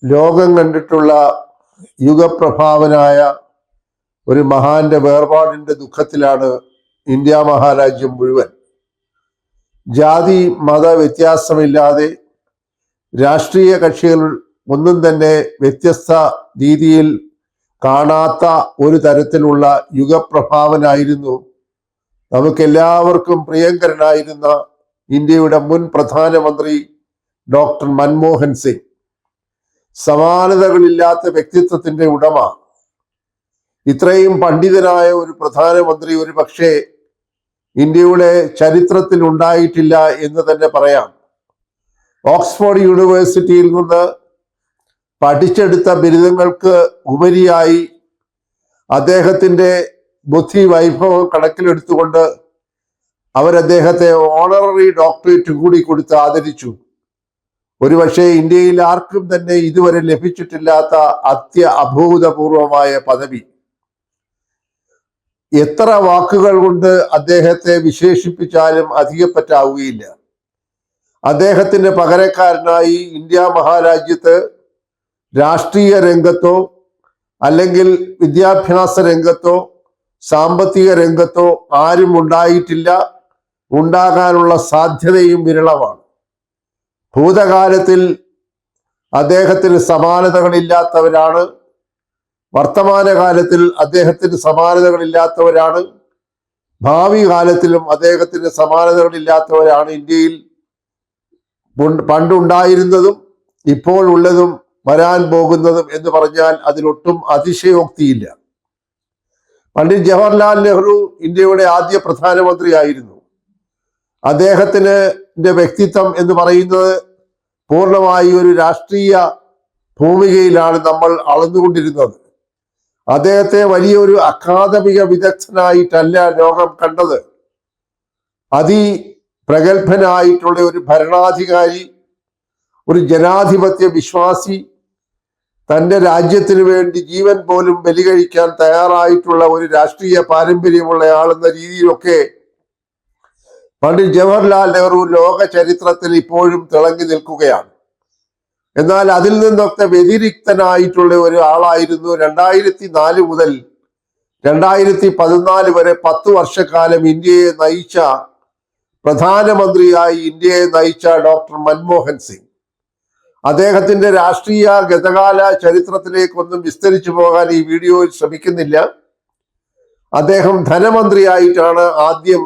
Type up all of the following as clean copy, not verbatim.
ലോകം കണ്ടിട്ടുള്ള യുഗപ്രഭാവനായ ഒരു മഹാന്റെ വേർപാടിന്റെ ദുഃഖത്തിലാണ് ഇന്ത്യ മഹാരാജ്യം മുഴുവൻ. ജാതി മത വ്യത്യാസമില്ലാതെ രാഷ്ട്രീയ കക്ഷികൾ ഒന്നും തന്നെ വ്യത്യസ്ത രീതിയിൽ കാണാത്ത ഒരു തരത്തിലുള്ള യുഗപ്രഭാവനായിരുന്നു നമുക്കെല്ലാവർക്കും പ്രിയങ്കരനായിരുന്ന ഇന്ത്യയുടെ മുൻ പ്രധാനമന്ത്രി ഡോക്ടർ മൻമോഹൻ സിംഗ്. സമാനതകളില്ലാത്ത വ്യക്തിത്വത്തിന്റെ ഉടമ. ഇത്രയും പണ്ഡിതനായ ഒരു പ്രധാനമന്ത്രി ഒരു പക്ഷേ ഇന്ത്യയുടെ ചരിത്രത്തിൽ ഉണ്ടായിട്ടില്ല എന്ന് തന്നെ പറയാം. ഓക്സ്ഫോർഡ് യൂണിവേഴ്സിറ്റിയിൽ നിന്ന് പഠിച്ചെടുത്ത ബിരുദങ്ങൾക്ക് ഉപരിയായി അദ്ദേഹത്തിൻ്റെ ബുദ്ധി വൈഭവം കണക്കിലെടുത്തുകൊണ്ട് അവരദ്ദേഹത്തെ ഓണററി ഡോക്ടറേറ്റ് കൂടി കൊടുത്ത് ആദരിച്ചു. ഒരുപക്ഷെ ഇന്ത്യയിൽ ആർക്കും തന്നെ ഇതുവരെ ലഭിച്ചിട്ടില്ലാത്ത അഭൂതപൂർവമായ പദവി. എത്ര വാക്കുകൾ കൊണ്ട് അദ്ദേഹത്തെ വിശേഷിപ്പിച്ചാലും അധികപ്പറ്റാവുകയില്ല. അദ്ദേഹത്തിന് പകരക്കാരനായി ഇന്ത്യ മഹാരാജ്യത്ത് രാഷ്ട്രീയ രംഗത്തോ അല്ലെങ്കിൽ വിദ്യാഭ്യാസ രംഗത്തോ സാമ്പത്തിക രംഗത്തോ ആരും ഉണ്ടായിട്ടില്ല. ഉണ്ടാകാനുള്ള സാധ്യതയും വിരളമാണ്. ഭൂതകാലത്തിൽ അദ്ദേഹത്തിന് സമാനതകളില്ലാത്തവരാണ്. വർത്തമാനകാലത്തിൽ അദ്ദേഹത്തിന് സമാനതകളില്ലാത്തവരാണ്. ഭാവി കാലത്തിലും അദ്ദേഹത്തിന് സമാനതകളില്ലാത്തവരാണ് ഇന്ത്യയിൽ പണ്ടുണ്ടായിരുന്നതും ഇപ്പോൾ ഉള്ളതും വരാൻ പോകുന്നതും എന്ന് പറഞ്ഞാൽ അതിലൊട്ടും അതിശയോക്തിയില്ല. പണ്ഡിറ്റ് ജവഹർലാൽ നെഹ്റു ഇന്ത്യയുടെ ആദ്യ പ്രധാനമന്ത്രിയായിരുന്നു. അദ്ദേഹത്തിന് വ്യക്തിത്വം എന്ന് പറയുന്നത് പൂർണ്ണമായി ഒരു രാഷ്ട്രീയ ഭൂമികയിലാണ് നമ്മൾ അളന്നുകൊണ്ടിരുന്നത്. അദ്ദേഹത്തെ വലിയൊരു അക്കാദമിക വിദഗ്ധനായിട്ടല്ല ലോകം കണ്ടത്. പ്രഗത്ഭനായിട്ടുള്ള ഒരു ഭരണാധികാരി, ഒരു ജനാധിപത്യ വിശ്വാസി, തൻ്റെ രാജ്യത്തിന് വേണ്ടി ജീവൻ പോലും ബലികഴിക്കാൻ തയ്യാറായിട്ടുള്ള ഒരു രാഷ്ട്രീയ പാരമ്പര്യമുള്ള ആളെന്ന രീതിയിലൊക്കെ പണ്ഡിറ്റ് ജവഹർലാൽ നെഹ്റു ലോക ചരിത്രത്തിൽ ഇപ്പോഴും തിളങ്ങി നിൽക്കുകയാണ്. എന്നാൽ അതിൽ നിന്നൊക്കെ വ്യതിരിക്തനായിട്ടുള്ള ഒരു ആളായിരുന്നു 2004 മുതൽ 2014 വരെ 10 വർഷക്കാലം ഇന്ത്യയെ നയിച്ച പ്രധാനമന്ത്രിയായി ഇന്ത്യയെ നയിച്ച ഡോക്ടർ മൻമോഹൻ സിംഗ്. അദ്ദേഹത്തിന്റെ രാഷ്ട്രീയ ഗതകാല ചരിത്രത്തിലേക്കൊന്നും വിസ്തരിച്ചു പോകാൻ ഈ വീഡിയോയിൽ ശ്രമിക്കുന്നില്ല. അദ്ദേഹം ധനമന്ത്രിയായിട്ടാണ് ആദ്യം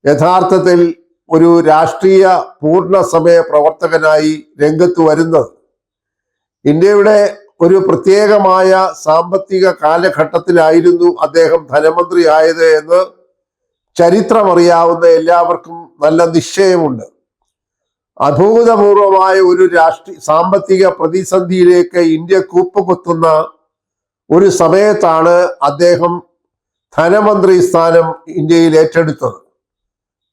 യഥാർത്ഥത്തിൽ ഒരു രാഷ്ട്രീയ പൂർണ്ണ സമയ പ്രവർത്തകനായി രംഗത്ത് വരുന്നത്. ഇന്ത്യയുടെ ഒരു പ്രത്യേകമായ സാമ്പത്തിക കാലഘട്ടത്തിലായിരുന്നു അദ്ദേഹം ധനമന്ത്രി ആയത് എന്ന് ചരിത്രമറിയാവുന്ന എല്ലാവർക്കും നല്ല നിശ്ചയമുണ്ട്. അഭൂതപൂർവമായ ഒരു സാമ്പത്തിക പ്രതിസന്ധിയിലേക്ക് ഇന്ത്യ കൂപ്പുകുത്തുന്ന ഒരു സമയത്താണ് അദ്ദേഹം ധനമന്ത്രി സ്ഥാനം ഇന്ത്യയിൽ ഏറ്റെടുത്തത്.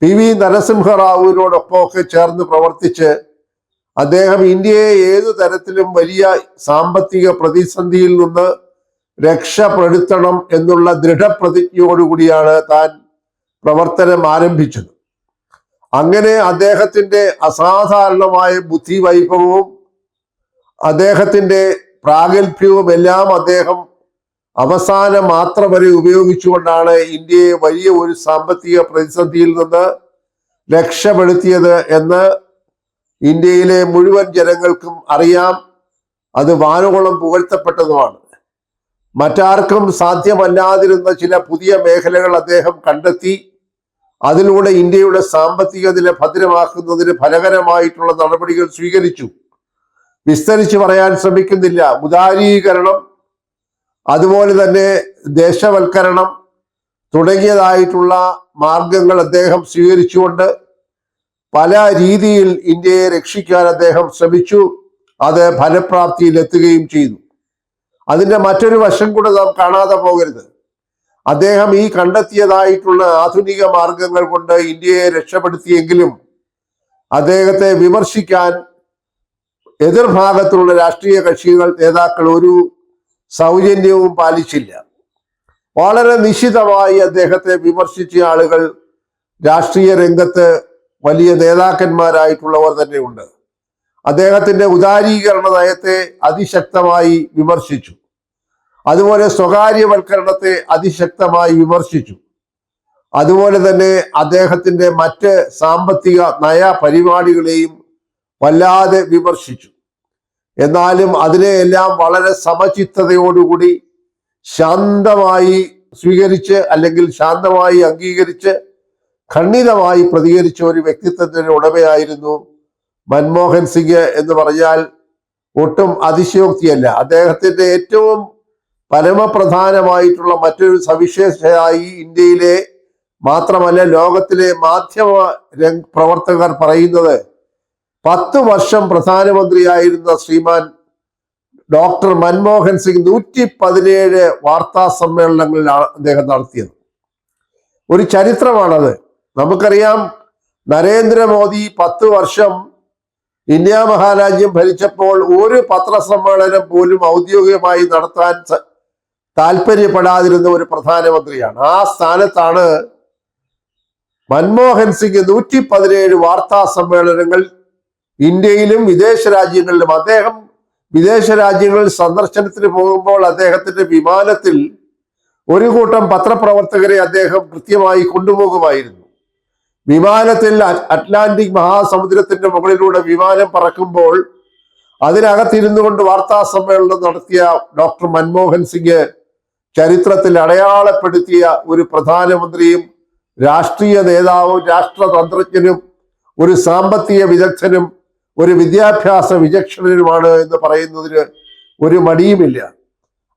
PV നരസിംഹറാവുവിനോടൊപ്പമൊക്കെ ചേർന്ന് പ്രവർത്തിച്ച് അദ്ദേഹം ഇന്ത്യയെ ഏതു തരത്തിലും വലിയ സാമ്പത്തിക പ്രതിസന്ധിയിൽ നിന്ന് രക്ഷപ്പെടുത്തണം എന്നുള്ള ദൃഢപ്രതിജ്ഞയോടുകൂടിയാണ് താൻ പ്രവർത്തനം ആരംഭിച്ചത്. അങ്ങനെ അദ്ദേഹത്തിന്റെ അസാധാരണമായ ബുദ്ധി വൈഭവവും അദ്ദേഹത്തിന്റെ പ്രാഗൽഭ്യവും എല്ലാം അദ്ദേഹം അവസാന മാത്ര വരെ ഉപയോഗിച്ചുകൊണ്ടാണ് ഇന്ത്യയെ വലിയ ഒരു സാമ്പത്തിക പ്രതിസന്ധിയിൽ നിന്ന് രക്ഷപ്പെടുത്തിയത് എന്ന് ഇന്ത്യയിലെ മുഴുവൻ ജനങ്ങൾക്കും അറിയാം. അത് വാനോളം പുകഴ്ത്തപ്പെട്ടതുമാണ്. മറ്റാർക്കും സാധ്യമല്ലാതിരുന്ന ചില പുതിയ മേഖലകൾ അദ്ദേഹം കണ്ടെത്തി അതിലൂടെ ഇന്ത്യയുടെ സാമ്പത്തിക നില ഭദ്രമാക്കുന്നതിന് ഫലകരമായിട്ടുള്ള നടപടികൾ സ്വീകരിച്ചു. വിസ്തരിച്ച് പറയാൻ ശ്രമിക്കുന്നില്ല. ഉദാരീകരണം, അതുപോലെ തന്നെ ദേശവൽക്കരണം തുടങ്ങിയതായിട്ടുള്ള മാർഗങ്ങൾ അദ്ദേഹം സ്വീകരിച്ചുകൊണ്ട് പല രീതിയിൽ ഇന്ത്യയെ രക്ഷിക്കാൻ അദ്ദേഹം ശ്രമിച്ചു. അത് ഫലപ്രാപ്തിയിലെത്തുകയും ചെയ്തു. അതിൻ്റെ മറ്റൊരു വശം കൂടെ നാം കാണാതെ പോകരുത്. അദ്ദേഹം ഈ കണ്ടെത്തിയതായിട്ടുള്ള ആധുനിക മാർഗങ്ങൾ കൊണ്ട് ഇന്ത്യയെ രക്ഷപ്പെടുത്തിയെങ്കിലും അദ്ദേഹത്തെ വിമർശിക്കാൻ എതിർഭാഗത്തുള്ള രാഷ്ട്രീയ കക്ഷികൾ നേതാക്കൾ ഒരു സൗജന്യവും പാലിച്ചില്ല. വളരെ നിശിതമായി അദ്ദേഹത്തെ വിമർശിച്ച ആളുകൾ രാഷ്ട്രീയ രംഗത്ത് വലിയ നേതാക്കന്മാരായിട്ടുള്ളവർ തന്നെയുണ്ട്. അദ്ദേഹത്തിന്റെ ഉദാരീകരണ നയത്തെ അതിശക്തമായി വിമർശിച്ചു. അതുപോലെ സ്വകാര്യവൽക്കരണത്തെ അതിശക്തമായി വിമർശിച്ചു. അതുപോലെ തന്നെ അദ്ദേഹത്തിന്റെ മറ്റ് സാമ്പത്തിക നയ പരിപാടികളെയും വല്ലാതെ വിമർശിച്ചു. എന്നാലും അതിനെയെല്ലാം വളരെ സമചിത്തതയോടുകൂടി ശാന്തമായി സ്വീകരിച്ച് അല്ലെങ്കിൽ ശാന്തമായി അംഗീകരിച്ച് ഖണ്ഡിതമായി പ്രതികരിച്ച ഒരു വ്യക്തിത്വത്തിന്റെ ഉടമയായിരുന്നു മൻമോഹൻ സിംഗ് എന്ന് പറഞ്ഞാൽ ഒട്ടും അതിശയോക്തിയല്ല. അദ്ദേഹത്തിന്റെ ഏറ്റവും പരമപ്രധാനമായിട്ടുള്ള മറ്റൊരു സവിശേഷതയായി ഇന്ത്യയിലെ മാത്രമല്ല ലോകത്തിലെ മാധ്യമ പ്രവർത്തകർ പറയുന്നത് 10 വർഷം പ്രധാനമന്ത്രിയായിരുന്ന ശ്രീമാൻ ഡോക്ടർ മൻമോഹൻ സിംഗ് 117 വാർത്താ സമ്മേളനങ്ങളിലാണ് അദ്ദേഹം നടത്തിയത്. ഒരു ചരിത്രമാണത്. നമുക്കറിയാം, നരേന്ദ്രമോദി 10 വർഷം ഇന്ത്യ മഹാരാജ്യം ഭരിച്ചപ്പോൾ ഒരു പത്രസമ്മേളനം പോലും ഔദ്യോഗികമായി നടത്താൻ താല്പര്യപ്പെടാതിരുന്ന ഒരു പ്രധാനമന്ത്രിയാണ്. ആ സ്ഥാനത്താണ് മൻമോഹൻ സിംഗ് 117 വാർത്താ സമ്മേളനങ്ങൾ ഇന്ത്യയിലും വിദേശ രാജ്യങ്ങളിലും. അദ്ദേഹം വിദേശ രാജ്യങ്ങളിൽ സന്ദർശനത്തിന് പോകുമ്പോൾ അദ്ദേഹത്തിന്റെ വിമാനത്തിൽ ഒരു കൂട്ടം പത്രപ്രവർത്തകരെ അദ്ദേഹം കൃത്യമായി കൊണ്ടുപോകുമായിരുന്നു. വിമാനത്തിൽ അറ്റ്ലാന്റിക് മഹാസമുദ്രത്തിന്റെ മുകളിലൂടെ വിമാനം പറക്കുമ്പോൾ അതിനകത്തിരുന്നു കൊണ്ട് വാർത്താ സമ്മേളനം നടത്തിയ ഡോക്ടർ മൻമോഹൻ സിംഗ് ചരിത്രത്തിൽ അടയാളപ്പെടുത്തിയ ഒരു പ്രധാനമന്ത്രിയും രാഷ്ട്രീയ നേതാവും രാഷ്ട്രതന്ത്രജ്ഞനും ഒരു സാമ്പത്തിക വിദഗ്ധനും ഒരു വിദ്യാഭ്യാസ വിചക്ഷണനുമാണ് എന്ന് പറയുന്നതിന് ഒരു മടിയുമില്ല.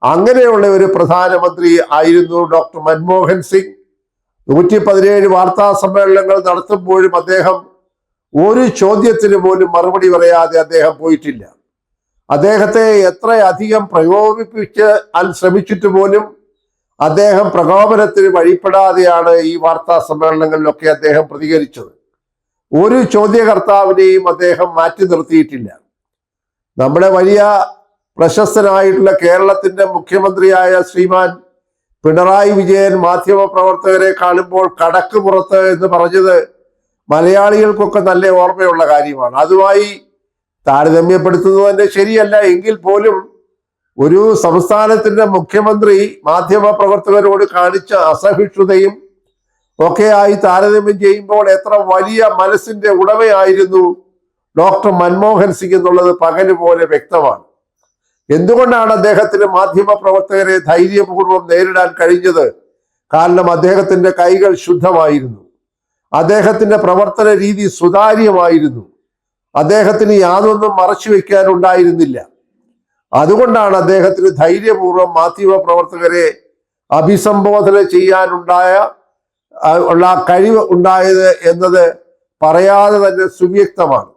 അങ്ങനെയുള്ള ഒരു പ്രധാനമന്ത്രി ആയിരുന്നു ഡോക്ടർ മൻമോഹൻ സിംഗ്. 117 വാർത്താ സമ്മേളനങ്ങൾ നടത്തുമ്പോഴും അദ്ദേഹം ഒരു ചോദ്യത്തിന് പോലും മറുപടി പറയാതെ അദ്ദേഹം പോയിട്ടില്ല. അദ്ദേഹത്തെ എത്രയധികം പ്രകോപിപ്പിച്ച് ശ്രമിച്ചിട്ട് പോലും അദ്ദേഹം പ്രകോപനത്തിന് വഴിപ്പെടാതെയാണ് ഈ വാർത്താ സമ്മേളനങ്ങളിലൊക്കെ അദ്ദേഹം പ്രതികരിച്ചത്. ഒരു ചോദ്യകർത്താവിനെയും അദ്ദേഹം മാറ്റി നിർത്തിയിട്ടില്ല. നമ്മുടെ വലിയ പ്രശസ്തനായിട്ടുള്ള കേരളത്തിന്റെ മുഖ്യമന്ത്രിയായ ശ്രീമാൻ പിണറായി വിജയൻ മാധ്യമ പ്രവർത്തകരെ കാണുമ്പോൾ കടക്ക് പുറത്ത് എന്ന് പറഞ്ഞത് മലയാളികൾക്കൊക്കെ നല്ല ഓർമ്മയുള്ള കാര്യമാണ്. അതുമായി താരതമ്യപ്പെടുത്തുന്നത് തന്നെ ശരിയല്ല. എങ്കിൽ പോലും ഒരു സംസ്ഥാനത്തിന്റെ മുഖ്യമന്ത്രി മാധ്യമ പ്രവർത്തകരോട് കാണിച്ച അസഹിഷ്ണുതയും ഒക്കെയായി താരതമ്യം ചെയ്യുമ്പോൾ എത്ര വലിയ മനസ്സിന്റെ ഉടമയായിരുന്നു ഡോക്ടർ മൻമോഹൻ സിംഗ് എന്നുള്ളത് പകല് പോലെ വ്യക്തമാണ്. എന്തുകൊണ്ടാണ് അദ്ദേഹത്തിന് മാധ്യമ പ്രവർത്തകരെ ധൈര്യപൂർവ്വം നേരിടാൻ കഴിഞ്ഞത്? കാരണം അദ്ദേഹത്തിന്റെ കൈകൾ ശുദ്ധമായിരുന്നു. അദ്ദേഹത്തിന്റെ പ്രവർത്തന രീതി സുതാര്യമായിരുന്നു. അദ്ദേഹത്തിന് യാതൊന്നും മറച്ചു വെക്കാൻ ഉണ്ടായിരുന്നില്ല. അതുകൊണ്ടാണ് അദ്ദേഹത്തിന് ധൈര്യപൂർവ്വം മാധ്യമ പ്രവർത്തകരെ അഭിസംബോധന ചെയ്യാനുണ്ടായ കഴിവ് ഉണ്ടായത് എന്നത് പറയാതെ തന്നെ സുവ്യക്തമാണ്.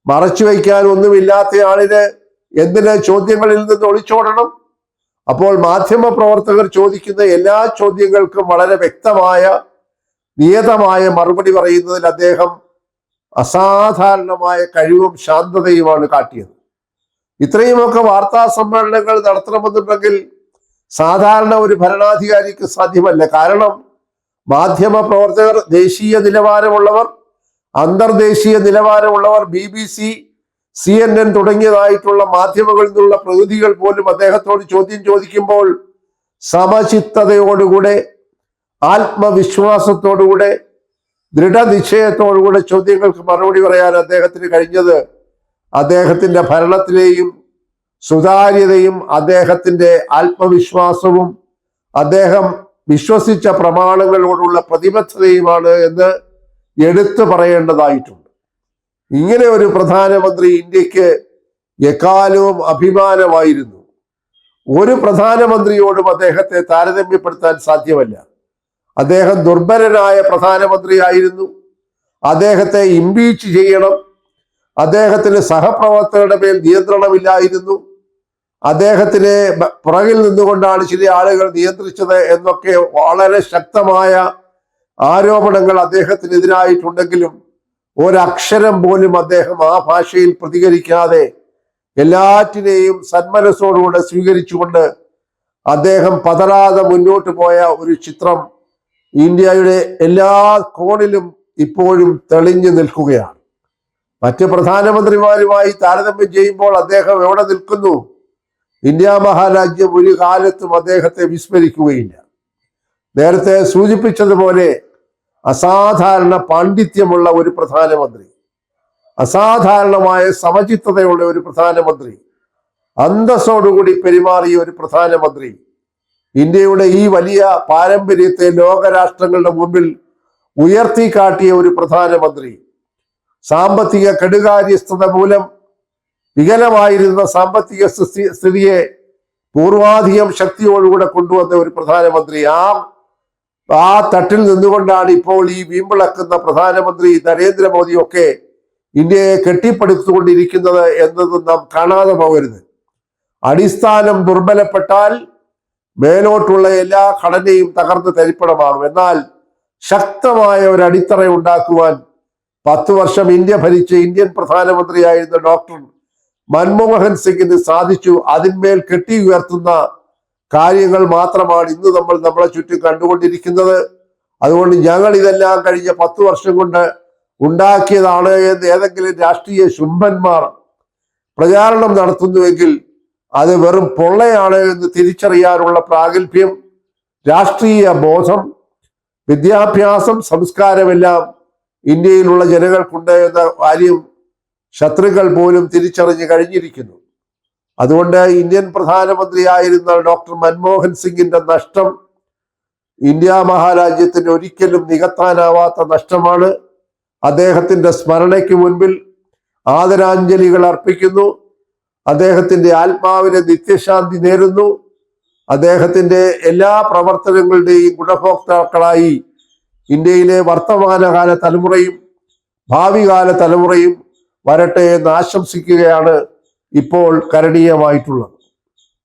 മറച്ചു വയ്ക്കാൻ ഒന്നുമില്ലാത്ത ആളിന് എന്തിന് ചോദ്യങ്ങളിൽ നിന്ന് ഒളിച്ചോടണം? അപ്പോൾ മാധ്യമ പ്രവർത്തകർ ചോദിക്കുന്ന എല്ലാ ചോദ്യങ്ങൾക്കും വളരെ വ്യക്തമായ നിയതമായ മറുപടി പറയുന്നതിൽ അദ്ദേഹം അസാധാരണമായ കഴിവും ശാന്തതയുമാണ് കാട്ടിയത്. ഇത്രയുമൊക്കെ വാർത്താ സമ്മേളനങ്ങൾ നടത്തണമെന്നുണ്ടെങ്കിൽ സാധാരണ ഒരു ഭരണാധികാരിക്ക് സാധ്യമല്ല. കാരണം മാധ്യമ പ്രവർത്തകർ ദേശീയ നിലവാരമുള്ളവർ, അന്തർദേശീയ നിലവാരമുള്ളവർ, BBC, CNN തുടങ്ങിയതായിട്ടുള്ള മാധ്യമങ്ങളിൽ നിന്നുള്ള പ്രതിനിധികൾ പോലും അദ്ദേഹത്തോട് ചോദ്യം ചോദിക്കുമ്പോൾ സമചിത്തതയോടുകൂടെ, ആത്മവിശ്വാസത്തോടുകൂടെ, ദൃഢനിശ്ചയത്തോടുകൂടെ ചോദ്യങ്ങൾക്ക് മറുപടി പറയാൻ അദ്ദേഹത്തിന് കഴിഞ്ഞത് അദ്ദേഹത്തിന്റെ ഭരണത്തിലെയും സുതാര്യതയും അദ്ദേഹത്തിന്റെ ആത്മവിശ്വാസവും അദ്ദേഹം വിശ്വസിച്ച പ്രമാണങ്ങളോടുള്ള പ്രതിബദ്ധതയുമാണ് എന്ന് എടുത്തു പറയേണ്ടതായിട്ടുണ്ട്. ഇങ്ങനെ ഒരു പ്രധാനമന്ത്രി ഇന്ത്യക്ക് എക്കാലവും അഭിമാനമായിരുന്നു. ഒരു പ്രധാനമന്ത്രിയോടും അദ്ദേഹത്തെ താരതമ്യപ്പെടുത്താൻ സാധ്യമല്ല. അദ്ദേഹം ദുർബലനായ പ്രധാനമന്ത്രിയായിരുന്നു. അദ്ദേഹത്തെ ഇംപീച്ച് ചെയ്യണം, അദ്ദേഹത്തിന് സഹപ്രവർത്തകരുടെ മേൽ നിയന്ത്രണമില്ലായിരുന്നു, അദ്ദേഹത്തിന് പുറകിൽ നിന്നുകൊണ്ടാണ് ചില ആളുകൾ നിയന്ത്രിച്ചത് എന്നൊക്കെ വളരെ ശക്തമായ ആരോപണങ്ങൾ അദ്ദേഹത്തിനെതിരായിട്ടുണ്ടെങ്കിലും ഒരക്ഷരം പോലും അദ്ദേഹം ആ ഭാഷയിൽ പ്രതികരിക്കാതെ എല്ലാറ്റിനെയും സന്മനസ്സോടുകൂടെ സ്വീകരിച്ചുകൊണ്ട് അദ്ദേഹം പതറാതെ മുന്നോട്ട് പോയ ഒരു ചിത്രം ഇന്ത്യയുടെ എല്ലാ കോണിലും ഇപ്പോഴും തെളിഞ്ഞു നിൽക്കുകയാണ്. മറ്റ് പ്രധാനമന്ത്രിമാരുമായി താരതമ്യം ചെയ്യുമ്പോൾ അദ്ദേഹം എവിടെ നിൽക്കുന്നു? ഇന്ത്യ മഹാരാജ്യം ഒരു കാലത്തും അദ്ദേഹത്തെ വിസ്മരിക്കുകയില്ല. നേരത്തെ സൂചിപ്പിച്ചതുപോലെ അസാധാരണ പാണ്ഡിത്യമുള്ള ഒരു പ്രധാനമന്ത്രി, അസാധാരണമായ സമചിത്തതയുള്ള ഒരു പ്രധാനമന്ത്രി, അന്തസ്സോടുകൂടി പെരുമാറിയ ഒരു പ്രധാനമന്ത്രി, ഇന്ത്യയുടെ ഈ വലിയ പാരമ്പര്യത്തെ ലോകരാഷ്ട്രങ്ങളുടെ മുമ്പിൽ ഉയർത്തിക്കാട്ടിയ ഒരു പ്രധാനമന്ത്രി, സാമ്പത്തിക കെടുകാര്യസ്ഥത മൂലം വികലമായിരുന്ന സാമ്പത്തിക സ്ഥിതിയെ പൂർവാധികം ശക്തിയോടുകൂടെ കൊണ്ടുവന്ന ഒരു പ്രധാനമന്ത്രി, ആ തട്ടിൽ നിന്നുകൊണ്ടാണ് ഇപ്പോൾ ഈ വീമ്പിളക്കുന്ന പ്രധാനമന്ത്രി നരേന്ദ്രമോദിയൊക്കെ ഇന്ത്യയെ കെട്ടിപ്പടുത്തുകൊണ്ടിരിക്കുന്നത് എന്നത് നാം കാണാതെ പോകരുത്. അടിസ്ഥാനം ദുർബലപ്പെട്ടാൽ മേലോട്ടുള്ള എല്ലാ ഘടനയും തകർന്ന് തരിപ്പണമാകും. എന്നാൽ ശക്തമായ ഒരു അടിത്തറ ഉണ്ടാക്കുവാൻ 10 വർഷം ഇന്ത്യ ഭരിച്ച ഇന്ത്യൻ പ്രധാനമന്ത്രിയായിരുന്ന ഡോക്ടർ മൻമോഹൻ സിംഗിന് സാധിച്ചു. അതിന്മേൽ കെട്ടി ഉയർത്തുന്ന കാര്യങ്ങൾ മാത്രമാണ് ഇന്ന് നമ്മൾ നമ്മളെ ചുറ്റും കണ്ടുകൊണ്ടിരിക്കുന്നത്. അതുകൊണ്ട് ഞങ്ങൾ ഇതെല്ലാം കഴിഞ്ഞ 10 വർഷം കൊണ്ട് ഉണ്ടാക്കിയതാണ് എന്ന് ഏതെങ്കിലും രാഷ്ട്രീയ ശുംഭന്മാർ പ്രചാരണം നടത്തുന്നുവെങ്കിൽ അത് വെറും പൊള്ളയാണ് എന്ന് തിരിച്ചറിയാനുള്ള പ്രാഗൽഭ്യം, രാഷ്ട്രീയ ബോധം, വിദ്യാഭ്യാസം, സംസ്കാരമെല്ലാം ഇന്ത്യയിലുള്ള ജനങ്ങൾക്കുണ്ട് എന്ന കാര്യം ശത്രുക്കൾ പോലും തിരിച്ചറിഞ്ഞു കഴിഞ്ഞിരിക്കുന്നു. അതുകൊണ്ട് ഇന്ത്യൻ പ്രധാനമന്ത്രിയായിരുന്ന ഡോക്ടർ മൻമോഹൻ സിംഗിന്റെ നഷ്ടം ഇന്ത്യ മഹാരാജ്യത്തിന് ഒരിക്കലും നികത്താനാവാത്ത നഷ്ടമാണ്. അദ്ദേഹത്തിന്റെ സ്മരണയ്ക്ക് മുൻപിൽ ആദരാഞ്ജലികൾ അർപ്പിക്കുന്നു. അദ്ദേഹത്തിന്റെ ആത്മാവിനെ നിത്യശാന്തി നേരുന്നു. അദ്ദേഹത്തിന്റെ എല്ലാ പ്രവർത്തനങ്ങളുടെയും ഗുണഭോക്താക്കളായി ഇന്ത്യയിലെ വർത്തമാനകാല തലമുറയും ഭാവികാല തലമുറയും വരട്ടെ എന്ന് ആശംസിക്കുകയാണ് ഇപ്പോൾ കരണീയമായിട്ടുള്ളത്.